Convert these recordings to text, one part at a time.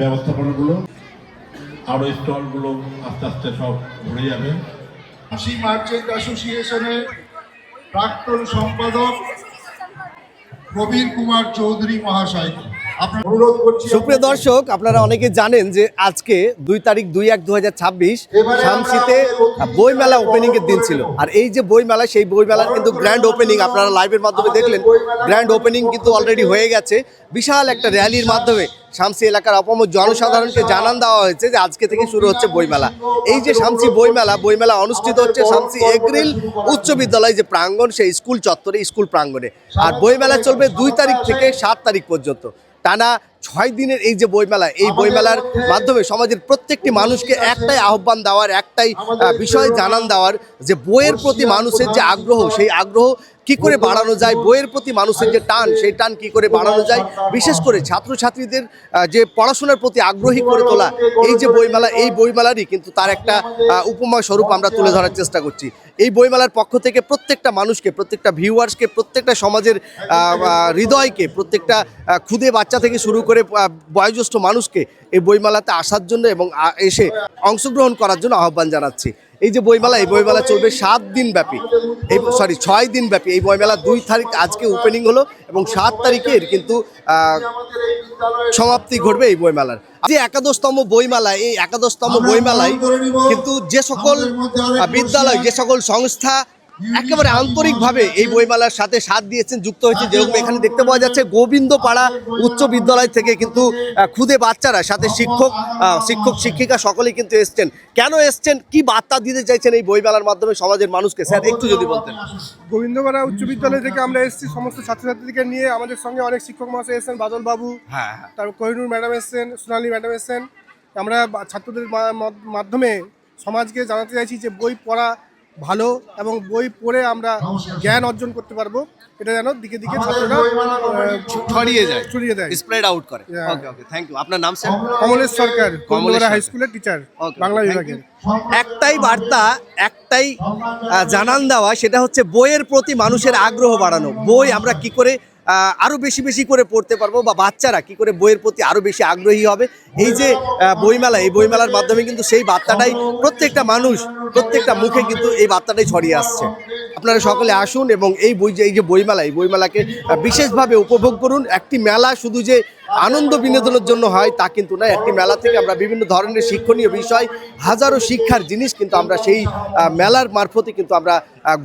ব্যবস্থাপনাগুলো আরো স্টলগুলো আস্তে আস্তে সব ভরে যাবে। শামসি মার্চেন্ট অ্যাসোসিয়েশনের প্রাক্তন সম্পাদক প্রবীর কুমার চৌধুরী মহাশয় অনুরোধ করছি। সুপ্রিয় দর্শক, আপনারা অনেকে জানেন যে আজকে 2 তারিখ 2/1/2026 শামসিতে বইমেলা ওপেনিং এর দিন ছিল। আর এই যে বইমেলা, সেই বইমেলার কিন্তু গ্র্যান্ড ওপেনিং আপনারা লাইভের মাধ্যমে দেখলেন। গ্র্যান্ড ওপেনিং কিন্তু অলরেডি হয়ে গেছে। বিশাল একটা র্যালির মাধ্যমে শামসি এলাকার অপামর জনসাধারণকে জানান দেওয়া হয়েছে যে আজকে থেকে শুরু হচ্ছে বইমেলা। এই যে শামসি বইমেলা অনুষ্ঠিত হচ্ছে শামসি এগ্রিল উচ্চ বিদ্যালয় যে প্রাঙ্গণ, সেই স্কুল চত্বরে, স্কুল প্রাঙ্গণে। আর বইমেলা চলবে 2 তারিখ থেকে 7 তারিখ পর্যন্ত, টানা 6 দিনের এই যে বইমেলা। এই বইমেলার মাধ্যমে সমাজের প্রত্যেকটি মানুষকে একটাই আহ্বান দেওয়ার, একটাই বিষয় জানান দেওয়ার যে বইয়ের প্রতি মানুষের যে আগ্রহ, সেই আগ্রহ কি করে বাড়ানো যায়, বইয়ের প্রতি মানুষের যে টান, সেই টান কি করে বাড়ানো যায়, বিশেষ করে ছাত্রছাত্রীদের যে পড়াশোনার প্রতি আগ্রহী করে তোলা। এই যে বইমেলা, এই বইমেলারই কিন্তু তার একটা উপমা স্বরূপ আমরা তুলে ধরার চেষ্টা করছি। এই বইমেলার পক্ষ থেকে প্রত্যেকটা মানুষকে, প্রত্যেকটা ভিউয়ার্সকে, প্রত্যেকটা সমাজের হৃদয়কে, প্রত্যেকটা ক্ষুদে বাচ্চা থেকে শুরু করে বয়োজ্যেষ্ঠ মানুষকে এই বইমেলাতে আসার জন্য এবং এসে অংশগ্রহণ করার জন্য আহ্বান জানাচ্ছি। এই যে বইমেলা, এই বইমেলা চলবে 7 দিন ব্যাপী, 6 দিন ব্যাপী। এই বইমেলা 2 তারিখ আজকে ওপেনিং হলো এবং 7 তারিখের কিন্তু সমাপ্তি ঘটবে এই বইমেলার। যে 11তম বইমেলা, এই 11তম বইমেলায় কিন্তু যে সকল বিদ্যালয়, যে সকল সংস্থা একেবারে আন্তরিকভাবে এই বইমেলার সাথে সাথ দিয়েছেন, যুক্ত হয়েছে। যেরকম এখানে দেখতে পাওয়া যাচ্ছে গোবিন্দপাড়া উচ্চ বিদ্যালয় থেকে কিন্তু ক্ষুদে বাচ্চারা, সাথে শিক্ষক শিক্ষিকা সকলেই কিন্তু এসছেন। কেন এসছেন, কি বার্তা দিতে চাইছেন এই বইমেলার মাধ্যমে সমাজের মানুষকে, স্যার একটু যদি বলতেন। গোবিন্দপাড়া উচ্চ বিদ্যালয় থেকে আমরা এসেছি সমস্ত ছাত্রছাত্রীকে নিয়ে। আমাদের সঙ্গে অনেক শিক্ষক মহাশয় এসেছেন, বাদল বাবু, তারপর কোহিনুর ম্যাডাম এসেছেন, সোনালী ম্যাডাম এসেছেন। আমরা ছাত্রদের মাধ্যমে সমাজকে জানাতে চাইছি যে বই পড়া ভালো এবং বই পড়ে আমরা জ্ঞান অর্জন করতে পারবো। এটা যেন দিকে দিকে ছাত্ররা ছড়িয়ে দেয়, স্প্রেড আউট করে। ওকে ওকে, থ্যাংক ইউ। আপনার নাম স্যার? কমলেশ সরকার, গোবিন্দপাড়া হাই স্কুলের টিচার, বাংলা বিভাগের। একটাই বার্তা, একটাই জানান দেওয়া, সেটা হচ্ছে বইয়ের প্রতি মানুষের আগ্রহ বাড়ানো। বই আমরা কি করে আরও বেশি বেশি করে পড়তে পারবো, বা বাচ্চারা কি করে বইয়ের প্রতি আরও বেশি আগ্রহী হবে। এই যে বইমেলা, এই বইমেলার মাধ্যমে কিন্তু সেই বার্তাটাই প্রত্যেকটা মানুষ, প্রত্যেকটা মুখে কিন্তু এই বার্তাটাই ছড়িয়ে আসছে। আপনারা সকলে আসুন এবং এই যে বইমেলা, এই বইমেলাকে বিশেষভাবে উপভোগ করুন। একটি মেলা শুধু যে আনন্দ বিনোদনের জন্য হয় তা কিন্তু না। একটি মেলা থেকে আমরা বিভিন্ন ধরনের শিক্ষণীয় বিষয়, হাজারো শিক্ষার জিনিস কিন্তু আমরা সেই মেলার মারফতে কিন্তু আমরা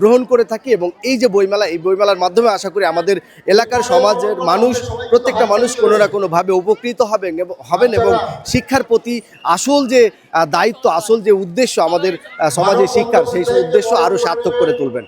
গ্রহণ করে থাকি। এবং এই যে বইমেলা, এই বইমেলার মাধ্যমে আশা করি আমাদের এলাকার সমাজের মানুষ, প্রত্যেকটা মানুষ কোনো না কোনোভাবে উপকৃত হবেন এবং শিক্ষার প্রতি আসল যে দায়িত্ব, আসল যে উদ্দেশ্য আমাদের সমাজের শিক্ষার, সেই উদ্দেশ্য আরও সার্থক করে তুলবেন।